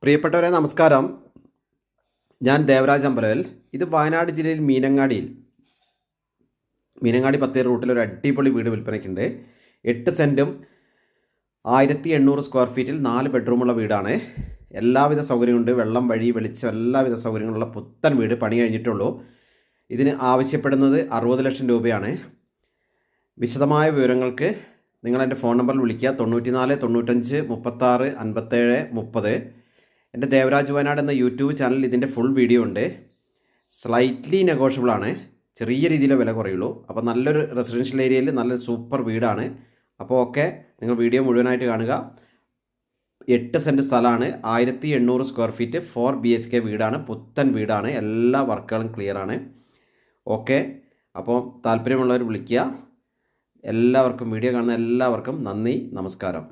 പ്രിയപ്പെട്ടവരെ നമസ്കാരം. ഞാൻ ദേവരാജ് അമ്പലവൽ. ഇത് വയനാട് ജില്ലയിൽ മീനങ്ങാടി പത്തേരി റൂട്ടിൽ ഒരു അടിപൊളി വീട് വിൽപ്പനയ്ക്കുണ്ട്. 8 സെൻറ്റും 1800 സ്ക്വയർ ഫീറ്റിൽ 4 ബെഡ്റൂമുള്ള വീടാണ്. എല്ലാവിധ സൗകര്യമുണ്ട്. വെള്ളം, വഴി, വെളിച്ചം എല്ലാവിധ സൗകര്യങ്ങളുള്ള പുത്തൻ വീട്. പണി കഴിഞ്ഞിട്ടുള്ളൂ. ഇതിന് ആവശ്യപ്പെടുന്നത് 60 ലക്ഷം രൂപയാണ്. വിശദമായ വിവരങ്ങൾക്ക് നിങ്ങൾ എൻ്റെ ഫോൺ നമ്പറിൽ വിളിക്കുക. 94 95 36 57 30. എൻ്റെ ദേവരാജ് വയനാട് എന്ന യൂട്യൂബ് ചാനലിൽ ഇതിൻ്റെ ഫുൾ വീഡിയോ ഉണ്ട്. സ്ലൈറ്റ്ലി നെഗോഷ്യബിൾ ആണ്. ചെറിയ രീതിയിലെ വില കുറയുള്ളൂ. അപ്പോൾ നല്ലൊരു റെസിഡൻഷ്യൽ ഏരിയയിൽ നല്ലൊരു സൂപ്പർ വീടാണ്. അപ്പോൾ ഓക്കെ, നിങ്ങൾ വീഡിയോ മുഴുവനായിട്ട് കാണുക. 8 സെൻറ്റ് സ്ഥലമാണ്. 1800 സ്ക്വയർ ഫീറ്റ് 4 BHK വീടാണ്. പുത്തൻ വീടാണ്. എല്ലാ വർക്കുകളും ക്ലിയറാണ്. ഓക്കെ, അപ്പോൾ താല്പര്യമുള്ളവർ വിളിക്കുക. എല്ലാവർക്കും, വീഡിയോ കാണുന്ന എല്ലാവർക്കും നന്ദി, നമസ്കാരം.